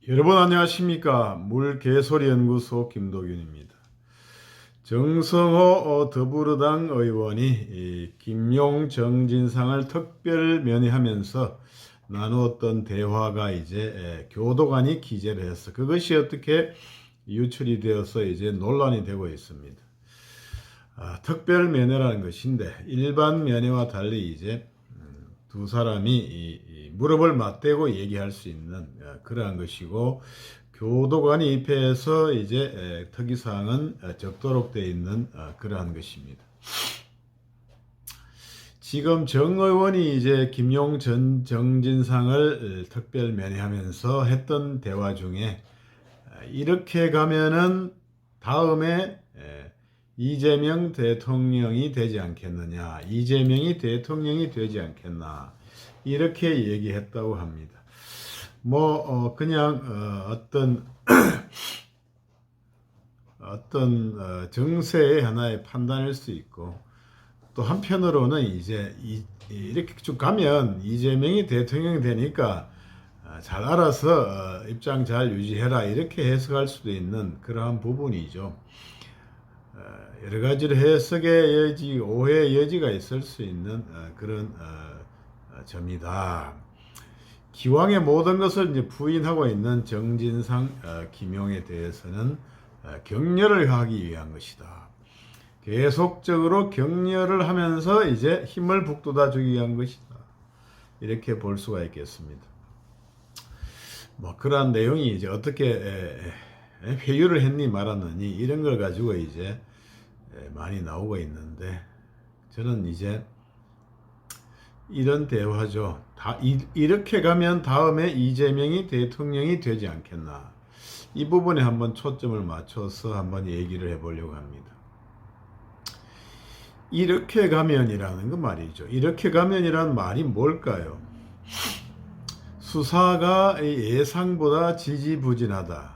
여러분 안녕하십니까? 물개소리연구소 김도균입니다. 정성호 더불어당 의원이 김용 정진상을 특별 면회하면서 나누었던 대화가 이제 교도관이 기재를 해서 그것이 어떻게 유출이 되어서 이제 논란이 되고 있습니다. 특별 면회라는 것인데 일반 면회와 달리 이제 두 사람이 이 무릎을 맞대고 얘기할 수 있는 그러한 것이고, 교도관이 입회해서 이제 특이사항은 적도록 되어 있는 그러한 것입니다. 지금 정 의원이 이제 김용 정진상을 특별 면회하면서 했던 대화 중에 이렇게 가면은 다음에 이재명 대통령이 되지 않겠느냐, 이재명이 대통령이 되지 않겠나, 이렇게 얘기했다고 합니다. 그냥 어떤 정세의 하나의 판단일 수 있고, 또 한편으로는 이제 이렇게 쭉 가면 이재명이 대통령이 되니까 잘 알아서 입장 잘 유지해라, 이렇게 해석할 수도 있는 그러한 부분이죠. 여러 가지로 해석의 여지, 오해의 여지가 있을 수 있는 그런 점이다. 기왕의 모든 것을 이제 부인하고 있는 정진상, 김용에 대해서는 격려를 하기 위한 것이다. 계속적으로 격려를 하면서 이제 힘을 북돋아 주기 위한 것이다. 이렇게 볼 수가 있겠습니다. 그러한 내용이 이제 어떻게 회유를 했니 말았느니 이런 걸 가지고 이제 많이 나오고 있는데, 저는 이제 이런 대화죠. 이렇게 가면 다음에 이재명이 대통령이 되지 않겠나, 이 부분에 한번 초점을 맞춰서 한번 얘기를 해보려고 합니다. 이렇게 가면이라는 거 말이죠. 이렇게 가면이라는 말이 뭘까요? 수사가 예상보다 지지부진하다.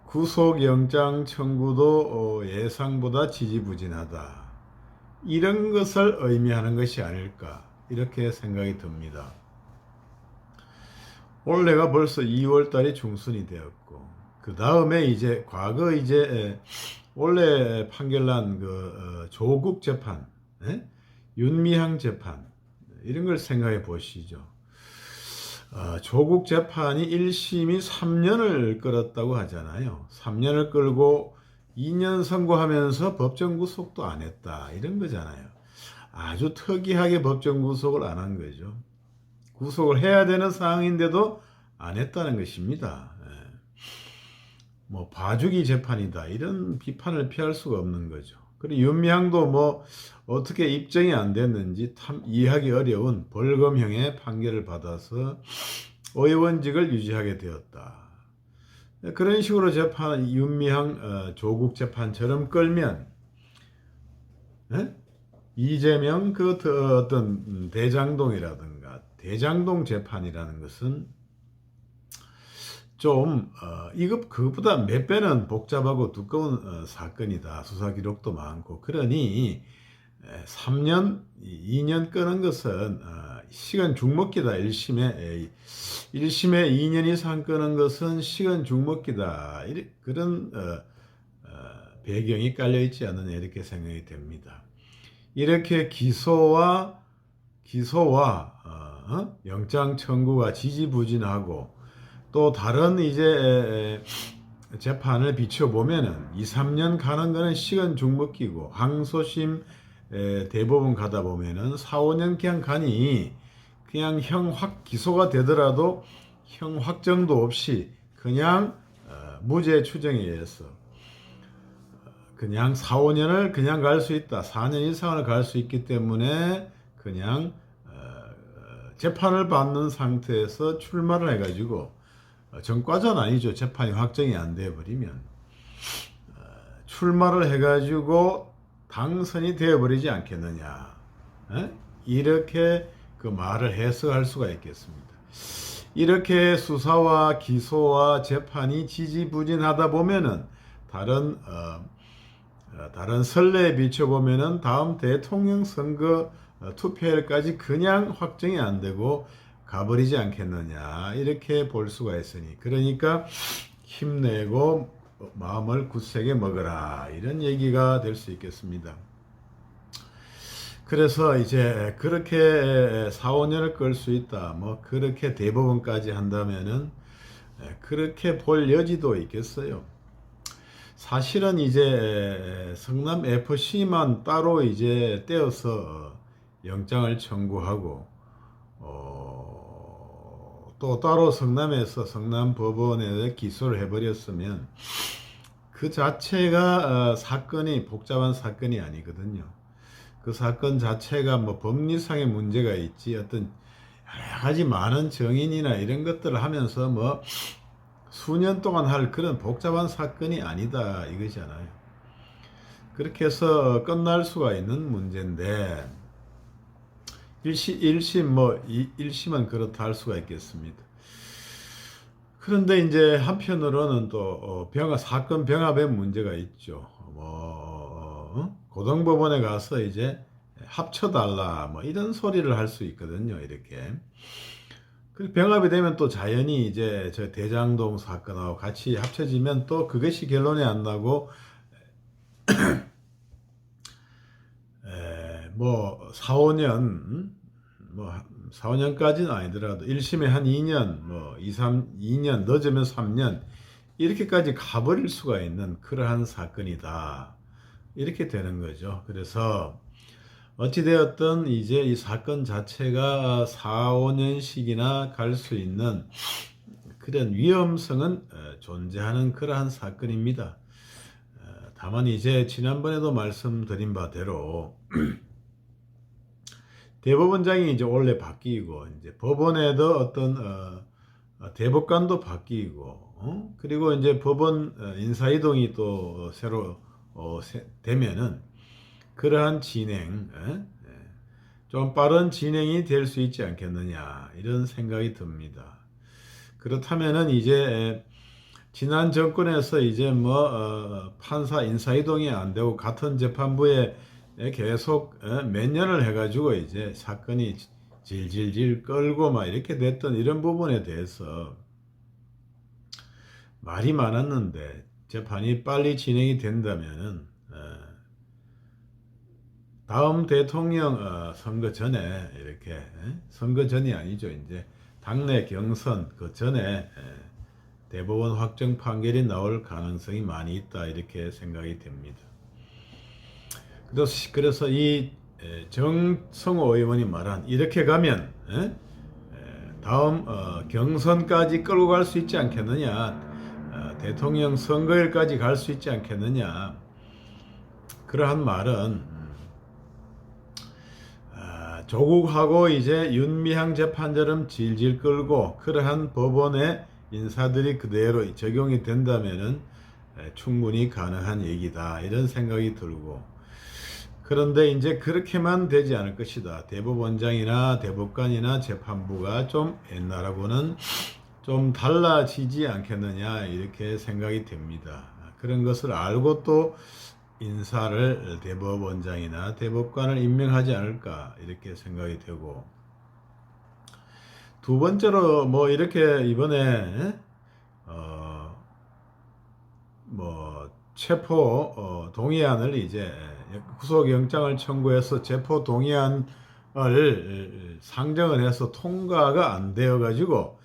구속영장 청구도 예상보다 지지부진하다. 이런 것을 의미하는 것이 아닐까, 이렇게 생각이 듭니다. 올해가 벌써 2월 달이 중순이 되었고, 그 다음에 이제 과거 이제 올해 판결난 조국 재판, 윤미향 재판, 이런 걸 생각해 보시죠. 조국 재판이 1심이 3년을 끌었다고 하잖아요. 3년을 끌고 2년 선고하면서 법정 구속도 안 했다, 이런 거잖아요. 아주 특이하게 법정 구속을 안 한 거죠. 구속을 해야 되는 상황인데도 안 했다는 것입니다. 봐주기 재판이다, 이런 비판을 피할 수가 없는 거죠. 그리고 윤미향도 어떻게 입증이 안 됐는지 이해하기 어려운 벌금형의 판결을 받아서 의원직을 유지하게 되었다. 그런 식으로 재판, 윤미향 조국 재판처럼 끌면 이재명 어떤 대장동이라든가 대장동 재판이라는 것은 좀 그것보다 몇 배는 복잡하고 두꺼운 사건이다. 수사 기록도 많고. 그러니 3년, 2년 끄는 것은 시간 죽먹기다. 1심에 2년 이상 끄는 것은 시간 죽먹기다. 그런 배경이 깔려 있지 않느냐, 이렇게 생각이 됩니다. 이렇게 기소와 영장 청구가 지지부진하고, 또 다른 이제 재판을 비춰보면은 2, 3년 가는 거는 시간 죽먹기고, 항소심 대법원 가다 보면은 4, 5년 그냥 가니, 그냥 기소가 되더라도 형 확정도 없이 그냥 무죄 추정에 의해서 그냥 4, 5년을 그냥 갈 수 있다. 4년 이상을 갈 수 있기 때문에 그냥 재판을 받는 상태에서 출마를 해가지고, 전과자는 아니죠. 재판이 확정이 안 되어버리면 출마를 해가지고 당선이 되어버리지 않겠느냐, 이렇게 그 말을 해석할 수가 있겠습니다. 이렇게 수사와 기소와 재판이 지지부진하다 보면은 다른 선례에 비춰보면은 다음 대통령 선거 투표일까지 그냥 확정이 안 되고 가버리지 않겠느냐 이렇게 볼 수가 있으니 그러니까 힘내고 마음을 굳세게 먹어라 이런 얘기가 될 수 있겠습니다. 그래서 이제 그렇게 4, 5년을 끌 수 있다. 뭐 그렇게 대법원까지 한다면은 그렇게 볼 여지도 있겠어요. 사실은 이제 성남 FC만 따로 이제 떼어서 영장을 청구하고 또 따로 성남에서 성남법원에 기소를 해버렸으면 그 자체가 사건이 복잡한 사건이 아니거든요. 그 사건 자체가 뭐 법리상의 문제가 있지 어떤 여러 가지 많은 정인이나 이런 것들을 하면서 뭐 수년 동안 할 그런 복잡한 사건이 아니다 이거잖아요. 그렇게 해서 끝날 수가 있는 문제인데 1심 뭐 1심은 그렇다 할 수가 있겠습니다. 그런데 이제 한편으로는 또 사건 병합에 문제가 있죠. 고등법원에 가서 이제 합쳐달라 뭐 이런 소리를 할 수 있거든요. 이렇게. 그 병합이 되면 또 자연히 이제 저 대장동 사건하고 같이 합쳐지면 또 그것이 결론이 안 나고 뭐 4, 5년 뭐 4, 5년까지는 아니더라도 1심에 한 2년 뭐 2년 늦으면 3년 이렇게까지 가버릴 수가 있는 그러한 사건이다. 이렇게 되는 거죠. 그래서 어찌되었든 이제 이 사건 자체가 4, 5년씩이나 갈 수 있는 그런 위험성은 존재하는 그러한 사건입니다. 다만 이제 지난번에도 말씀드린 바대로 대법원장이 이제 원래 바뀌고 이제 법원에도 어떤 대법관도 바뀌고 그리고 이제 법원 인사이동이 또 새로 되면은 그러한 진행 좀 빠른 진행이 될 수 있지 않겠느냐 이런 생각이 듭니다. 그렇다면은 이제 지난 정권에서 이제 뭐 판사 인사이동이 안 되고 같은 재판부에 계속 몇 년을 해가지고 이제 사건이 질질질 끌고 막 이렇게 됐던 이런 부분에 대해서 말이 많았는데 재판이 빨리 진행이 된다면은 다음 대통령 선거 전에 이렇게 선거 전이 아니죠. 이제 당내 경선 그 전에 대법원 확정 판결이 나올 가능성이 많이 있다 이렇게 생각이 됩니다. 그래서 이 정성호 의원이 말한 이렇게 가면 다음 경선까지 끌고 갈 수 있지 않겠느냐, 대통령 선거일까지 갈 수 있지 않겠느냐, 그러한 말은 조국하고 이제 윤미향 재판처럼 질질 끌고 그러한 법원의 인사들이 그대로 적용이 된다면은 충분히 가능한 얘기다 이런 생각이 들고, 그런데 이제 그렇게만 되지 않을 것이다. 대법원장이나 대법관이나 재판부가 좀 옛날하고는 좀 달라지지 않겠느냐 이렇게 생각이 됩니다. 그런 것을 알고 또 인사를 대법원장이나 대법관을 임명하지 않을까 이렇게 생각이 되고, 두 번째로 뭐 이렇게 이번에 뭐 체포 동의안을 이제 구속영장을 청구해서 체포 동의안을 상정을 해서 통과가 안 되어 가지고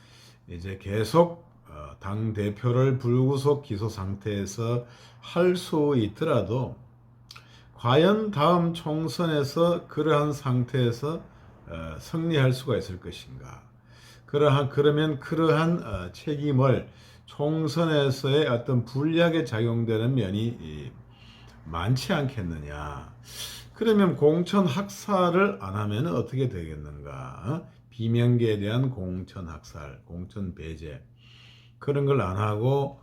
이제 계속 당 대표를 불구속 기소 상태에서 할 수 있더라도 과연 다음 총선에서 그러한 상태에서 승리할 수가 있을 것인가? 그러면 그러한 책임을 총선에서의 어떤 불리하게 작용되는 면이 많지 않겠느냐? 그러면 공천 학살을 안 하면 어떻게 되겠는가? 비명계에 대한 공천 학살, 공천 배제 그런 걸 안 하고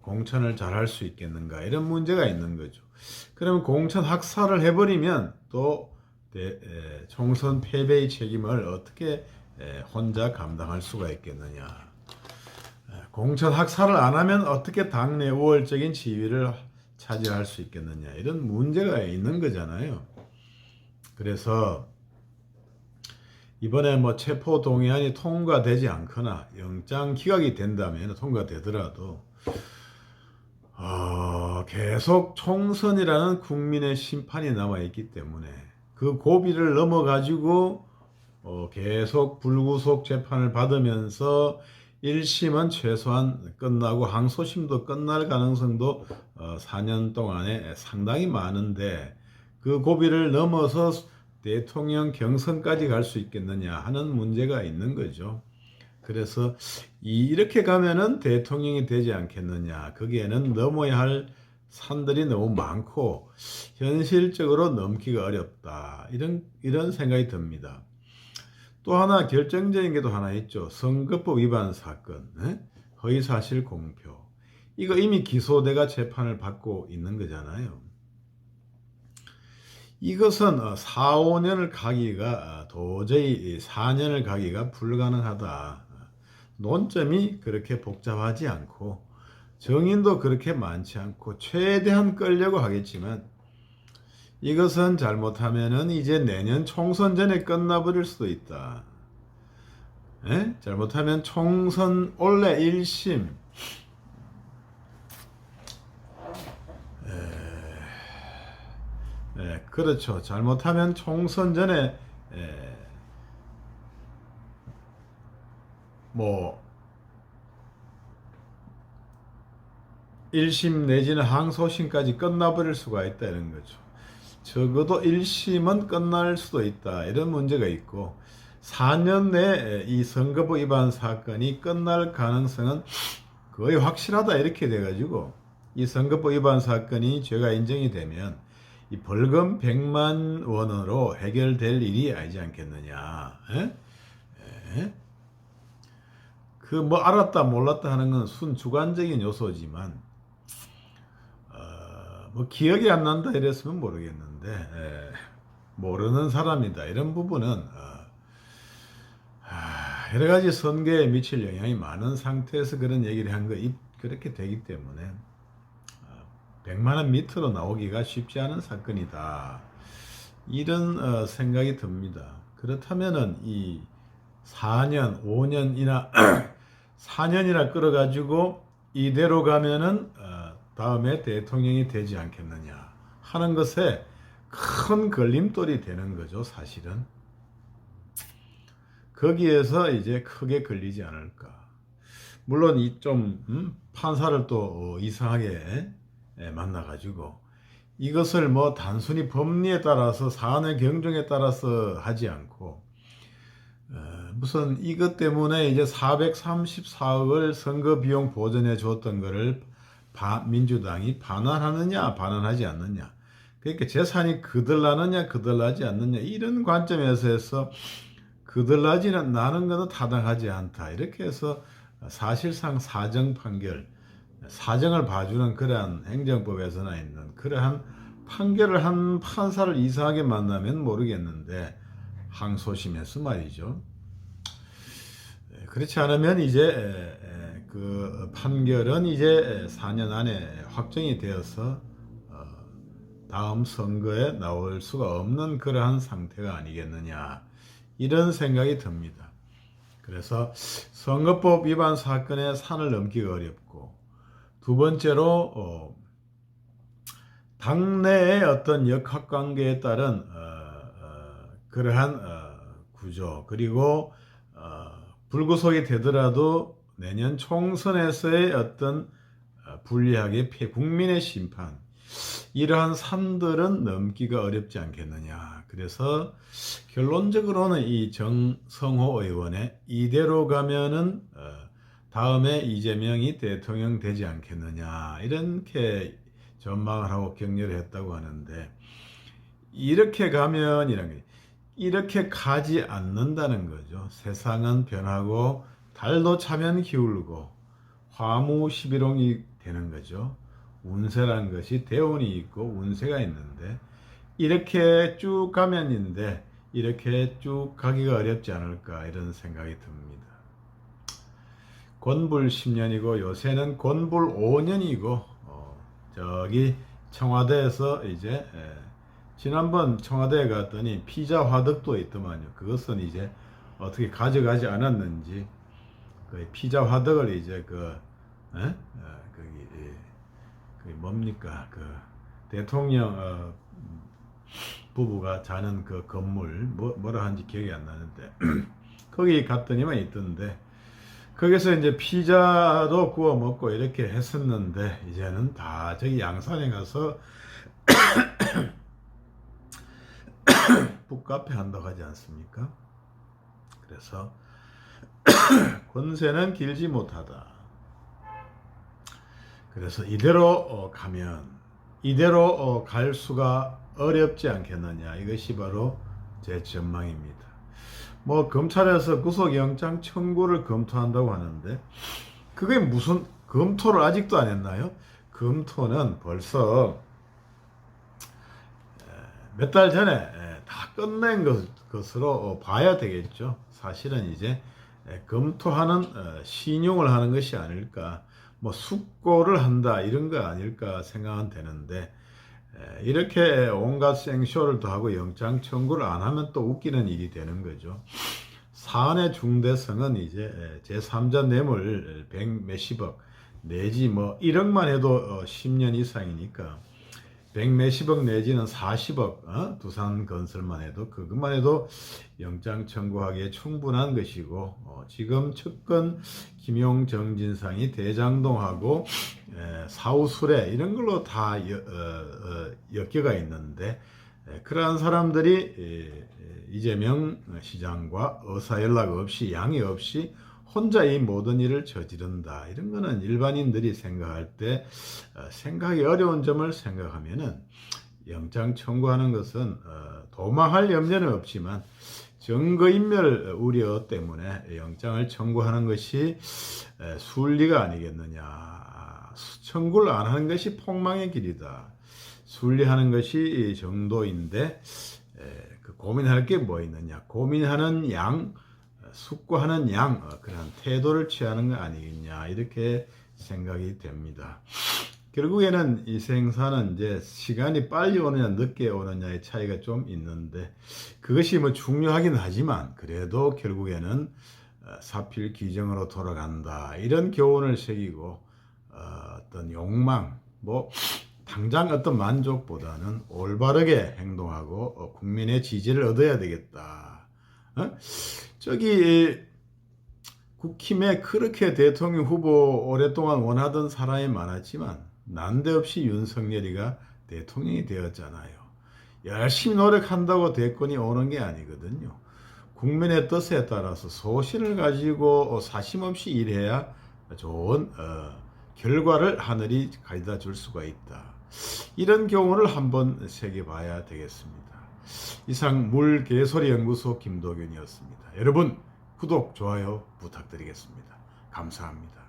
공천을 잘 할 수 있겠는가? 이런 문제가 있는 거죠. 그러면 공천 학살을 해버리면 또 총선 패배의 책임을 어떻게 혼자 감당할 수가 있겠느냐? 공천 학살을 안 하면 어떻게 당내 우월적인 지위를 차지할 수 있겠느냐? 이런 문제가 있는 거잖아요. 그래서 이번에 뭐 체포 동의안이 통과되지 않거나 영장 기각이 된다면 통과되더라도 계속 총선이라는 국민의 심판이 남아 있기 때문에 그 고비를 넘어 가지고 계속 불구속 재판을 받으면서 1심은 최소한 끝나고 항소심도 끝날 가능성도 4년 동안에 상당히 많은데 그 고비를 넘어서 대통령 경선까지 갈 수 있겠느냐 하는 문제가 있는 거죠. 그래서 이렇게 가면은 대통령이 되지 않겠느냐. 거기에는 넘어야 할 산들이 너무 많고 현실적으로 넘기가 어렵다. 이런 생각이 듭니다. 또 하나 결정적인 게 또 하나 있죠. 선거법 위반 사건, 허위사실 공표. 이거 이미 기소돼가 재판을 받고 있는 거잖아요. 이것은 4, 5년을 가기가 도저히 4년을 가기가 불가능하다. 논점이 그렇게 복잡하지 않고 정인도 그렇게 많지 않고 최대한 끌려고 하겠지만 이것은 잘못하면은 이제 내년 총선 전에 끝나버릴 수도 있다. 잘못하면 총선 원래 1심 그렇죠. 잘못하면 총선 전에 뭐 1심 내지는 항소심까지 끝나버릴 수가 있다 이런 거죠. 적어도 1심은 끝날 수도 있다 이런 문제가 있고 4년 내에 이 선거법 위반 사건이 끝날 가능성은 거의 확실하다 이렇게 돼가지고 이 선거법 위반 사건이 죄가 인정이 되면 이 벌금 100만 원으로 해결될 일이 아니지 않겠느냐. 그 뭐 알았다 몰랐다 하는 건 순주관적인 요소지만 뭐 기억이 안 난다 이랬으면 모르겠는데 모르는 사람이다 이런 부분은 여러 가지 선거에 미칠 영향이 많은 상태에서 그런 얘기를 한 거 그렇게 되기 때문에 100만 원 밑으로 나오기가 쉽지 않은 사건이다 이런 생각이 듭니다. 그렇다면은 이 4년 5년이나 4년이나 끌어가지고 이대로 가면은 다음에 대통령이 되지 않겠느냐 하는 것에 큰 걸림돌이 되는 거죠. 사실은 거기에서 이제 크게 걸리지 않을까. 물론 이 좀 판사를 또 이상하게 만나가지고 이것을 뭐 단순히 법리에 따라서 사안의 경중에 따라서 하지 않고 무슨 이것 때문에 이제 434억을 선거 비용 보전해 줬던 거를 민주당이 반환하느냐 반환하지 않느냐 그러니까 재산이 그들나느냐 그들나지 않느냐 이런 관점에서 해서 그들나지는 나는 것은 타당하지 않다 이렇게 해서 사실상 사정 판결 사정을 봐주는 그러한 행정법에서나 있는 그러한 판결을 한 판사를 이상하게 만나면 모르겠는데 항소심에서 말이죠. 그렇지 않으면 이제 그 판결은 이제 4년 안에 확정이 되어서 다음 선거에 나올 수가 없는 그러한 상태가 아니겠느냐 이런 생각이 듭니다. 그래서 선거법 위반 사건의 산을 넘기가 어렵고 두 번째로 당내의 어떤 역학관계에 따른 그러한 구조 그리고 불구속이 되더라도 내년 총선에서의 어떤 불리하게 국민의 심판 이러한 산들은 넘기가 어렵지 않겠느냐. 그래서 결론적으로는 이 정성호 의원의 이대로 가면은 다음에 이재명이 대통령 되지 않겠느냐 이렇게 전망을 하고 격려를 했다고 하는데 이렇게 가면 이렇게 가지 않는다는 거죠. 세상은 변하고 달도 차면 기울고 화무 11홍이 되는 거죠. 운세란 것이 대운이 있고 운세가 있는데 이렇게 쭉 가면인데 이렇게 쭉 가기가 어렵지 않을까 이런 생각이 듭니다. 권불 10년이고 요새는 권불 5년이고 저기 청와대에서 이제 지난번 청와대에 갔더니 피자 화덕도 있더만요. 그것은 이제 어떻게 가져가지 않았는지 그 피자 화덕을 이제 거기 뭡니까 그 대통령 부부가 자는 그 건물 뭐라 하는지 기억이 안 나는데 거기 갔더니만 있던데 거기서 이제 피자도 구워 먹고 이렇게 했었는데 이제는 다 저기 양산에 가서 북카페 한다고 하지 않습니까? 그래서 권세는 길지 못하다. 그래서 이대로 가면 이대로 갈 수가 어렵지 않겠느냐. 이것이 바로 제 전망입니다. 뭐 검찰에서 구속영장 청구를 검토한다고 하는데 그게 무슨 검토를 아직도 안 했나요? 검토는 벌써 몇 달 전에 다 끝낸 것으로 봐야 되겠죠. 사실은 이제 검토하는 신용을 하는 것이 아닐까, 뭐 숙고를 한다 이런 거 아닐까 생각은 되는데 이렇게 온갖 생쇼를 더 하고 영장 청구를 안 하면 또 웃기는 일이 되는 거죠. 사안의 중대성은 이제 제3자 뇌물 100 몇십억 내지 뭐 1억만 해도 10년 이상이니까 100 몇십억 내지는 40억 두산 건설만 해도 그것만 해도 영장 청구하기에 충분한 것이고 지금 측근 김용 정진상이 대장동하고 사후수레 이런 걸로 다 엮여가 있는데 그러한 사람들이 이재명 시장과 의사 연락 없이 양해 없이 혼자 이 모든 일을 저지른다. 이런 거는 일반인들이 생각할 때 생각이 어려운 점을 생각하면은 영장 청구하는 것은 도망할 염려는 없지만 증거인멸 우려 때문에 영장을 청구하는 것이 순리가 아니겠느냐. 청구를 안 하는 것이 폭망의 길이다. 순리하는 것이 정도인데 고민할 게 뭐 있느냐. 고민하는 양 숙고하는 양 그런 태도를 취하는 거 아니겠냐 이렇게 생각이 됩니다. 결국에는 이 생사는 이제 시간이 빨리 오느냐 늦게 오느냐의 차이가 좀 있는데 그것이 뭐 중요하긴 하지만 그래도 결국에는 사필 규정으로 돌아간다 이런 교훈을 새기고 어떤 욕망 뭐 당장 어떤 만족보다는 올바르게 행동하고 국민의 지지를 얻어야 되겠다. 저기 국힘에 그렇게 대통령 후보 오랫동안 원하던 사람이 많았지만 난데없이 윤석열이가 대통령이 되었잖아요. 열심히 노력한다고 대권이 오는 게 아니거든요. 국민의 뜻에 따라서 소신을 가지고 사심없이 일해야 좋은 결과를 하늘이 가져다 줄 수가 있다. 이런 경우를 한번 새겨봐야 되겠습니다. 이상 물개소리 연구소 김도균이었습니다. 여러분 구독, 좋아요 부탁드리겠습니다. 감사합니다.